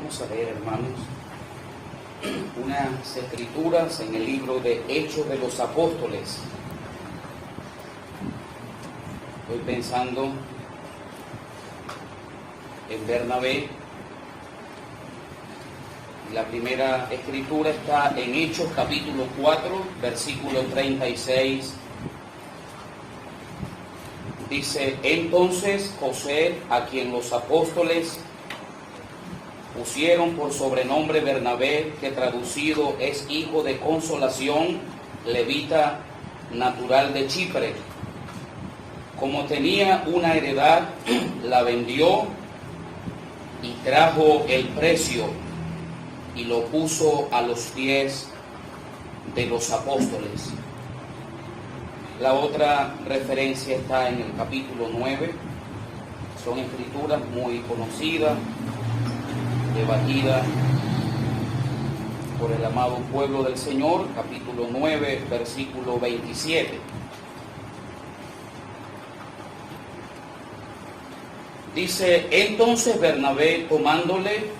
Vamos a leer, hermanos, unas escrituras en el libro de Hechos de los Apóstoles. Estoy pensando en Bernabé. La primera escritura está en Hechos capítulo 4, versículo 36. Dice: entonces José, a quien los apóstoles pusieron por sobrenombre Bernabé, que traducido es hijo de consolación, levita, natural de Chipre, como tenía una heredad, la vendió y trajo el precio y lo puso a los pies de los apóstoles. La otra referencia está en el capítulo 9. Son escrituras muy conocidas, debatidas por el amado pueblo del Señor. Capítulo 9, versículo 27. Dice: entonces Bernabé tomándole,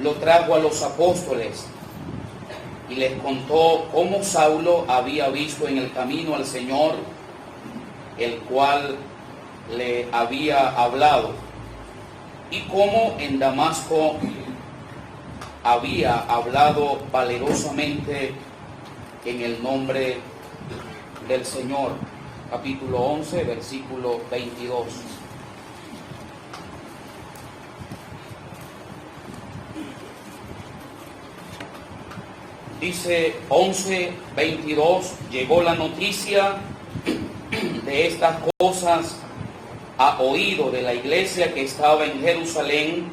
lo trajo a los apóstoles y les contó cómo Saulo había visto en el camino al Señor, el cual le había hablado, y cómo en Damasco había hablado valerosamente en el nombre del Señor. Capítulo 11, versículo 22. Dice 11:22, llegó la noticia de estas cosas a oído de la iglesia que estaba en Jerusalén,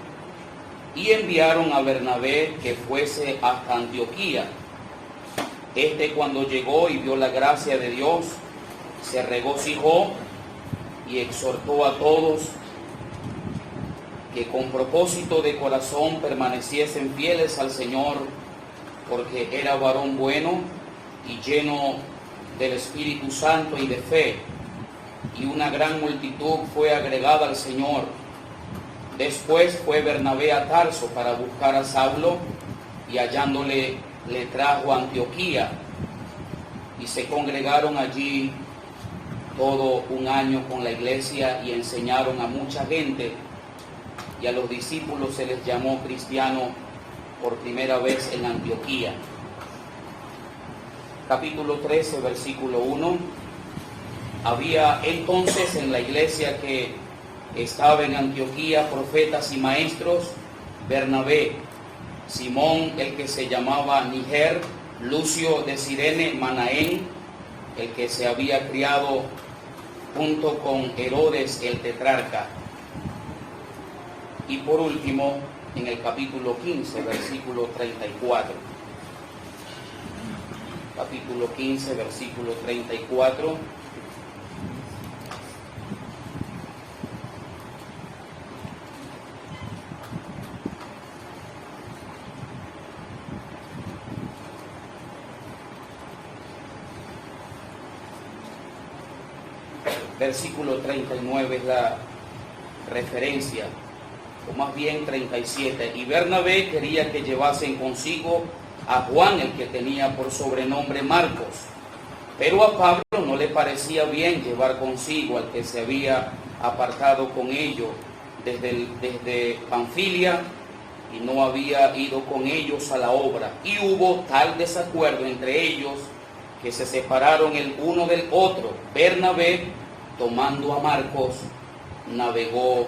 y enviaron a Bernabé que fuese hasta Antioquía. Cuando llegó y vio la gracia de Dios, se regocijó y exhortó a todos que con propósito de corazón permaneciesen fieles al Señor, porque era varón bueno y lleno del Espíritu Santo y de fe, y una gran multitud fue agregada al Señor. Después fue Bernabé a Tarso para buscar a Saulo, y hallándole le trajo a Antioquía, y se congregaron allí todo un año con la iglesia y enseñaron a mucha gente, y a los discípulos se les llamó cristianos por primera vez en Antioquía. Capítulo 13, versículo 1. Había entonces en la iglesia que estaba en Antioquía profetas y maestros: Bernabé, Simón el que se llamaba Niger, Lucio de Cirene, Manaén, el que se había criado junto con Herodes el tetrarca. Y por último, en el capítulo 15, versículo 34. Capítulo 15, versículo 34. Versículo 39 es la referencia, o más bien 37. Y Bernabé quería que llevasen consigo a Juan, el que tenía por sobrenombre Marcos, pero a Pablo no le parecía bien llevar consigo al que se había apartado con ellos desde Panfilia, y no había ido con ellos a la obra. Y hubo tal desacuerdo entre ellos que se separaron el uno del otro. Bernabé, tomando a Marcos, navegó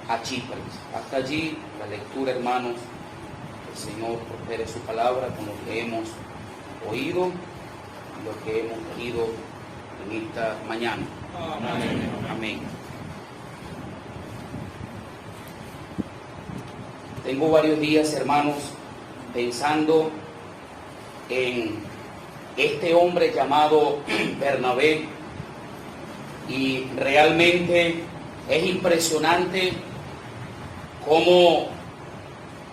a Chipre. Hasta allí la lectura, hermanos. El Señor prospere su palabra con lo que hemos oído y lo que hemos leído en esta mañana. Amén. Amén. Tengo varios días, hermanos, pensando en este hombre llamado Bernabé, y realmente es impresionante cómo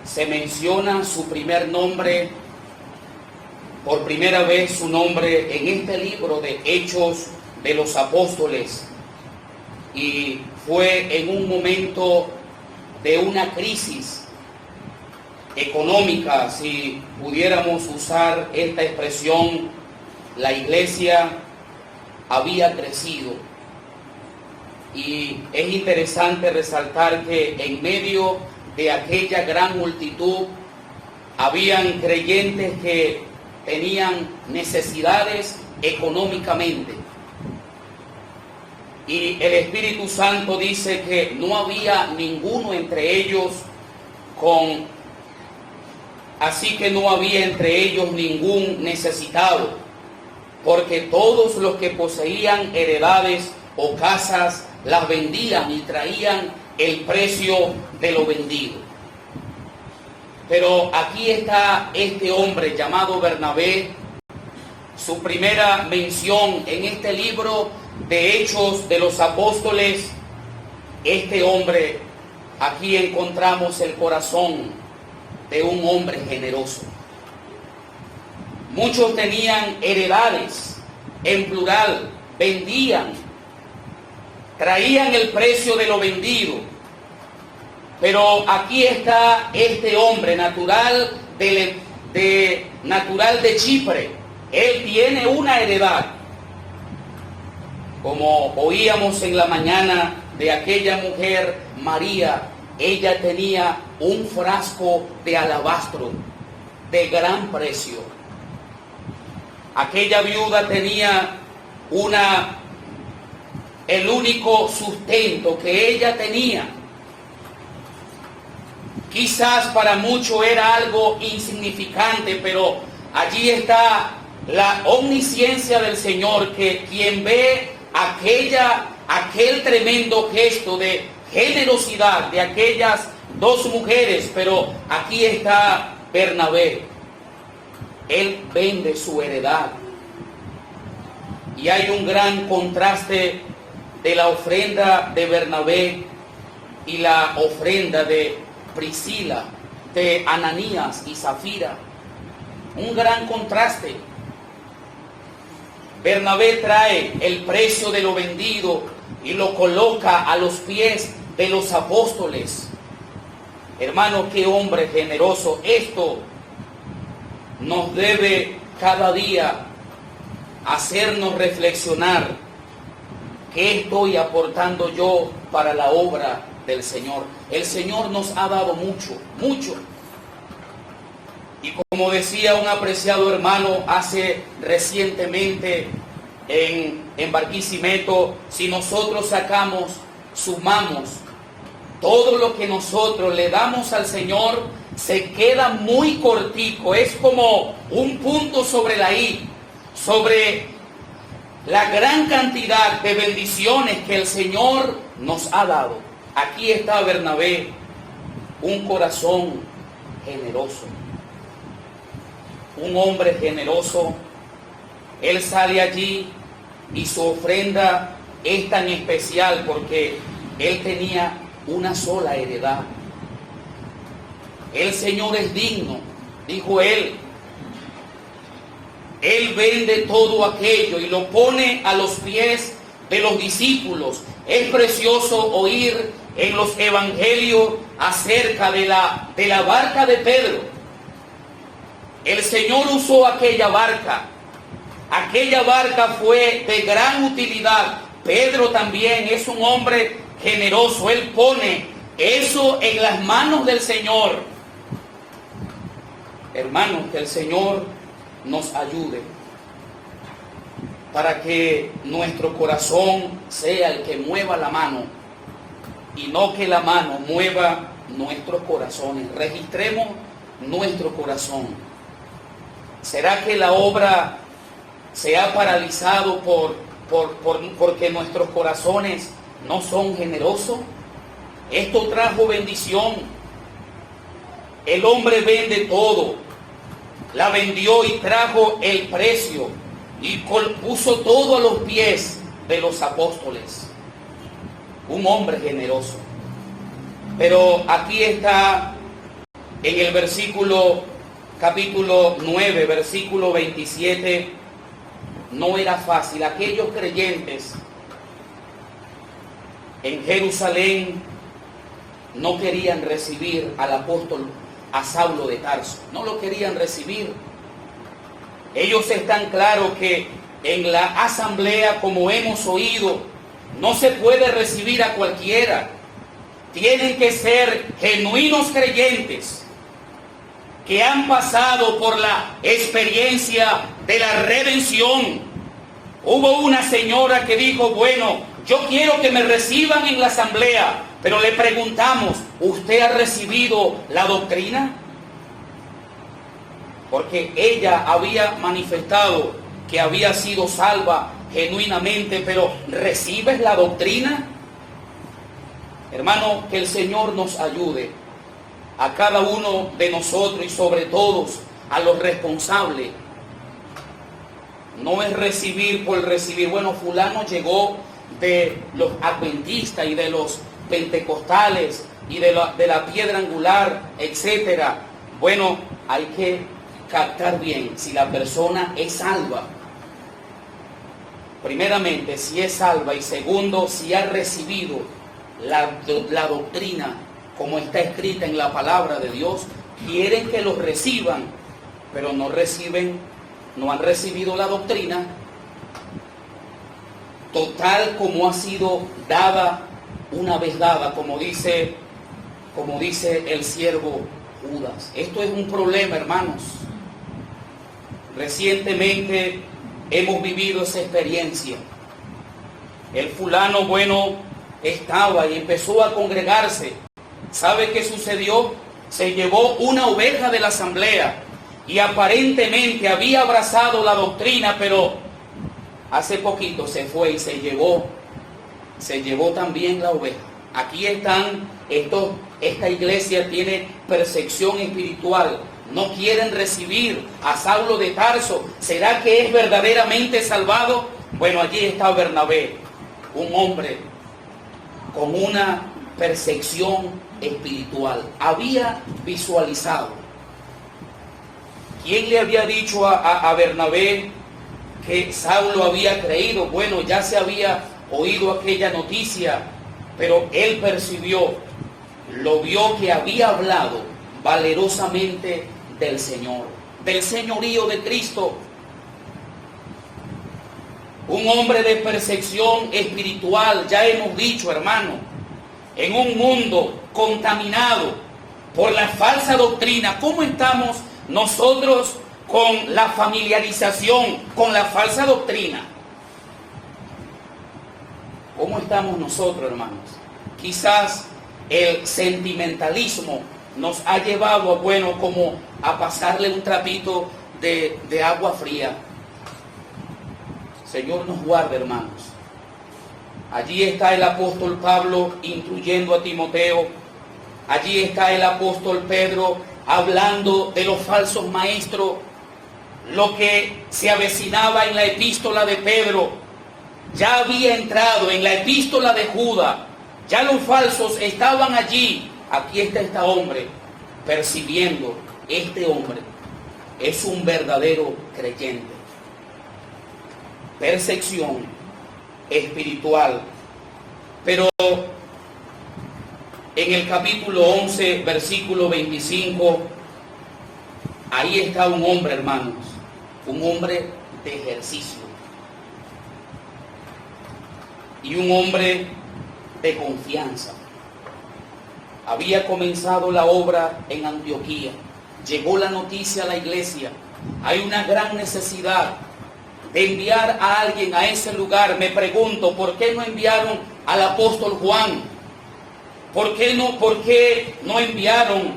se menciona su primer nombre, por primera vez su nombre en este libro de Hechos de los Apóstoles. Y fue en un momento de una crisis económica, si pudiéramos usar esta expresión. La iglesia había crecido, y es interesante resaltar que en medio de aquella gran multitud habían creyentes que tenían necesidades económicamente, y el Espíritu Santo dice que no había ninguno entre ellos así que no había entre ellos ningún necesitado, porque todos los que poseían heredades o casas las vendían y traían el precio de lo vendido. Pero aquí está este hombre llamado Bernabé, su primera mención en este libro de Hechos de los Apóstoles. Este hombre, aquí encontramos el corazón de un hombre generoso. Muchos tenían heredades, en plural, vendían, traían el precio de lo vendido. Pero aquí está este hombre natural de Chipre. Él tiene una heredad. Como oíamos en la mañana de aquella mujer, María, ella tenía un frasco de alabastro de gran precio. Aquella viuda tenía el único sustento que ella tenía. Quizás para muchos era algo insignificante, pero allí está la omnisciencia del Señor, que quien ve aquel tremendo gesto de generosidad de aquellas dos mujeres. Pero aquí está Bernabé. Él vende su heredad. Y hay un gran contraste de la ofrenda de Bernabé y la ofrenda de Priscila, de Ananías y Zafira. Un gran contraste. Bernabé trae el precio de lo vendido y lo coloca a los pies de los apóstoles. Hermano, qué hombre generoso. Esto nos debe cada día hacernos reflexionar: ¿qué estoy aportando yo para la obra del Señor? El Señor nos ha dado mucho, mucho. Y como decía un apreciado hermano hace recientemente en Barquisimeto, si nosotros sumamos todo lo que nosotros le damos al Señor, se queda muy cortico. Es como un punto sobre la I, sobre la gran cantidad de bendiciones que el Señor nos ha dado. Aquí está Bernabé, un corazón generoso, un hombre generoso. Él sale allí y su ofrenda es tan especial porque él tenía una sola heredad. El Señor es digno, dijo él. Él vende todo aquello y lo pone a los pies de los discípulos. Es precioso oír en los evangelios acerca de la barca de Pedro. El Señor usó aquella barca. Aquella barca fue de gran utilidad. Pedro también es un hombre generoso. Él pone eso en las manos del Señor. Hermanos, que el Señor nos ayude para que nuestro corazón sea el que mueva la mano y no que la mano mueva nuestros corazones. Registremos nuestro corazón. ¿Será que la obra se ha paralizado porque nuestros corazones no son generosos? Esto trajo bendición. El hombre vende todo. La vendió y trajo el precio y puso todo a los pies de los apóstoles. Un hombre generoso. Pero aquí está en el capítulo 9, versículo 27. No era fácil. Aquellos creyentes en Jerusalén no querían recibir al apóstol, a Saulo de Tarso. No lo querían recibir. Ellos están claros que en la asamblea, como hemos oído, no se puede recibir a cualquiera. Tienen que ser genuinos creyentes que han pasado por la experiencia de la redención. Hubo una señora que dijo, bueno, yo quiero que me reciban en la asamblea, pero le preguntamos, ¿usted ha recibido la doctrina? Porque ella había manifestado que había sido salva genuinamente, pero ¿recibes la doctrina? Hermano, que el Señor nos ayude a cada uno de nosotros y sobre todo a los responsables. No es recibir por recibir. Bueno, fulano llegó de los adventistas y de los pentecostales y de la piedra angular, etcétera. Bueno, hay que captar bien si la persona es salva. Primeramente, si es salva, y segundo, si ha recibido la doctrina como está escrita en la palabra de Dios. Quieren que los reciban, pero no han recibido la doctrina total como ha sido dada, una vez dada, como dice el siervo Judas. Esto es un problema, hermanos. Recientemente hemos vivido esa experiencia. El fulano, bueno, estaba y empezó a congregarse. ¿Sabe qué sucedió? Se llevó una oveja de la asamblea y aparentemente había abrazado la doctrina, pero hace poquito se fue y se llevó también la oveja. Aquí están esta iglesia tiene percepción espiritual. No quieren recibir a Saulo de Tarso. ¿Será que es verdaderamente salvado? Bueno, allí está Bernabé, un hombre con una percepción espiritual. Había visualizado. ¿Quién le había dicho a Bernabé que Saulo había creído? Bueno, ya se había oído aquella noticia, pero él percibió, lo vio que había hablado valerosamente del Señor, del señorío de Cristo. Un hombre de percepción espiritual, ya hemos dicho, hermano, en un mundo contaminado por la falsa doctrina. ¿Cómo estamos nosotros con la familiarización con la falsa doctrina? ¿Cómo estamos nosotros, hermanos? Quizás el sentimentalismo nos ha llevado, bueno, como a pasarle un trapito de agua fría. Señor nos guarde, hermanos. Allí está el apóstol Pablo instruyendo a Timoteo. Allí está el apóstol Pedro hablando de los falsos maestros. Lo que se avecinaba en la epístola de Pedro ya había entrado en la epístola de Judas. Ya los falsos estaban allí. Aquí está este hombre percibiendo. Este hombre es un verdadero creyente. Percepción espiritual. Pero en el capítulo 11, versículo 25, ahí está un hombre, hermanos, un hombre de ejercicio y un hombre de confianza. Había comenzado la obra en Antioquía, llegó la noticia a la iglesia, hay una gran necesidad de enviar a alguien a ese lugar. Me pregunto, ¿por qué no enviaron al apóstol Juan? ¿Por qué no enviaron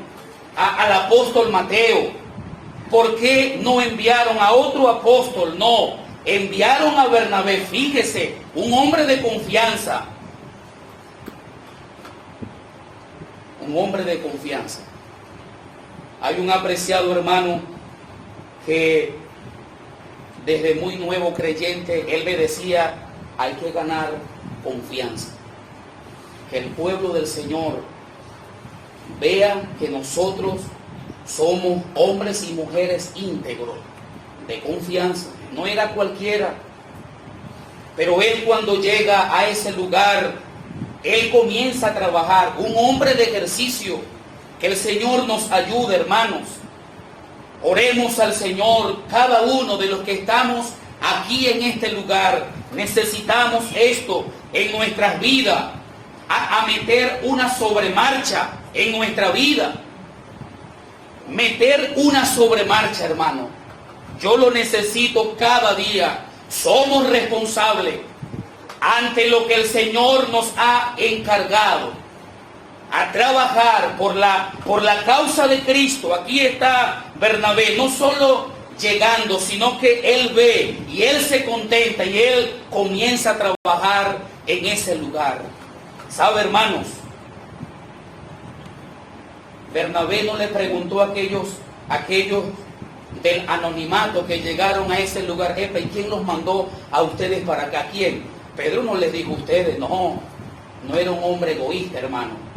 al apóstol Mateo? ¿Por qué no enviaron a otro apóstol? No, enviaron a Bernabé. Fíjese, un hombre de confianza. Un hombre de confianza. Hay un apreciado hermano que desde muy nuevo creyente, él me decía, hay que ganar confianza. Que el pueblo del Señor vea que nosotros somos hombres y mujeres íntegros, de confianza. No era cualquiera. Pero él, cuando llega a ese lugar, él comienza a trabajar, un hombre de ejercicio. Que el Señor nos ayude, hermanos. Oremos al Señor, cada uno de los que estamos aquí en este lugar. Necesitamos esto en nuestras vidas, a meter una sobremarcha en nuestra vida. Meter una sobremarcha, hermano. Yo lo necesito cada día. Somos responsables ante lo que el Señor nos ha encargado a trabajar por la causa de Cristo. Aquí está Bernabé, no solo llegando, sino que él ve y él se contenta y él comienza a trabajar en ese lugar. ¿Sabe, hermanos? Bernabé no le preguntó a aquellos del anonimato que llegaron a ese lugar: ¿y quién los mandó a ustedes para acá? ¿Quién? Pedro no les dijo ustedes, no era un hombre egoísta, hermano.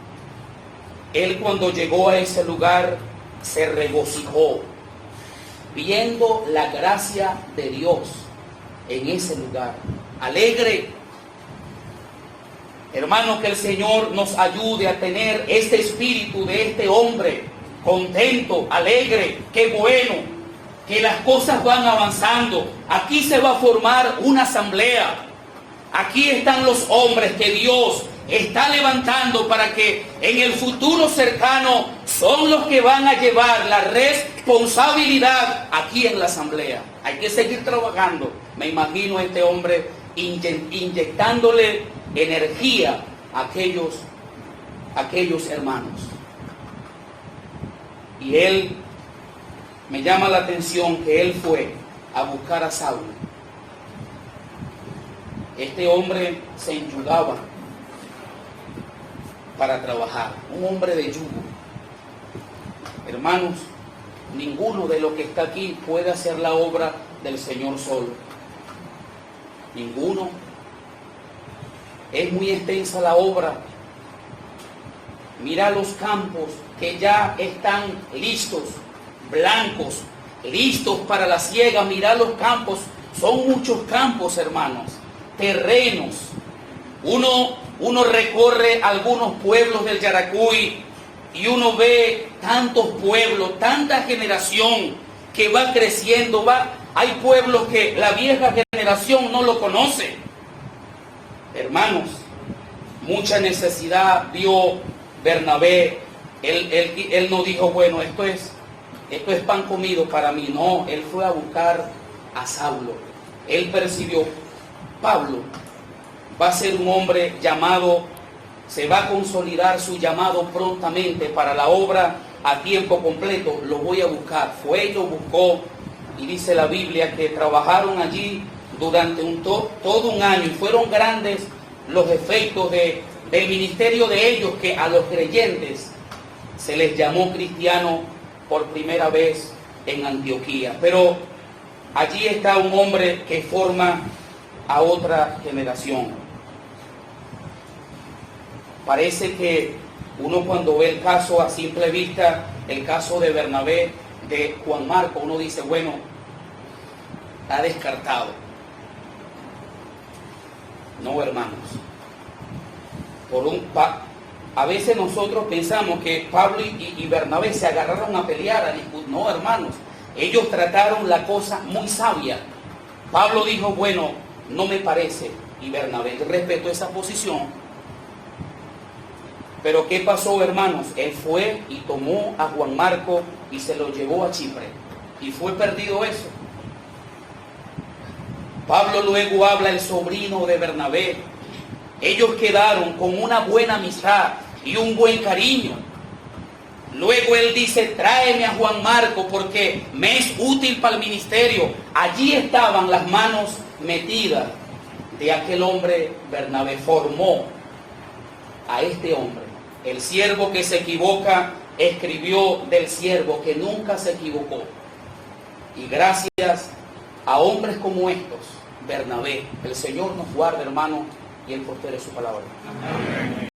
Él, cuando llegó a ese lugar, se regocijó viendo la gracia de Dios en ese lugar. Alegre. Hermano, que el Señor nos ayude a tener este espíritu de este hombre, contento, alegre. Qué bueno que las cosas van avanzando. Aquí se va a formar una asamblea. Aquí están los hombres que Dios está levantando para que en el futuro cercano son los que van a llevar la responsabilidad aquí en la asamblea. Hay que seguir trabajando. Me imagino a este hombre inyectándole energía a aquellos hermanos. Y él, me llama la atención que él fue a buscar a Saulo. Este hombre se enyugaba para trabajar, un hombre de yugo. Hermanos, ninguno de los que está aquí puede hacer la obra del Señor solo. Ninguno. Es muy extensa la obra. Mira los campos que ya están listos, blancos, listos para la siega. Mira los campos, son muchos campos, hermanos, terrenos. Uno recorre algunos pueblos del Yaracuy y uno ve tantos pueblos, tanta generación que va creciendo. Hay pueblos que la vieja generación no lo conoce. Hermanos, mucha necesidad vio Bernabé. Él no dijo, bueno, esto es pan comido para mí. No, él fue a buscar a Saulo. Él percibió, Pablo va a ser un hombre llamado, se va a consolidar su llamado prontamente para la obra a tiempo completo. Lo voy a buscar. Fue y lo buscó, y dice la Biblia que trabajaron allí durante todo un año, y fueron grandes los efectos del ministerio de ellos, que a los creyentes se les llamó cristianos por primera vez en Antioquía. Pero allí está un hombre que forma a otra generación. Parece que uno, cuando ve el caso a simple vista, el caso de Bernabé, de Juan Marco, uno dice, bueno, está descartado. No, hermanos. A veces nosotros pensamos que Pablo y Bernabé se agarraron a pelear, a discutir. No, hermanos. Ellos trataron la cosa muy sabia. Pablo dijo, bueno, no me parece. Y Bernabé respetó esa posición. Pero ¿qué pasó, hermanos? Él fue y tomó a Juan Marco y se lo llevó a Chipre. Y fue perdido eso. Pablo luego habla el sobrino de Bernabé. Ellos quedaron con una buena amistad y un buen cariño. Luego él dice, tráeme a Juan Marco porque me es útil para el ministerio. Allí estaban las manos metidas de aquel hombre. Bernabé formó a este hombre. El siervo que se equivoca escribió del siervo que nunca se equivocó. Y gracias a hombres como estos, Bernabé, el Señor nos guarde, hermano, y Él prospere su palabra. Amén.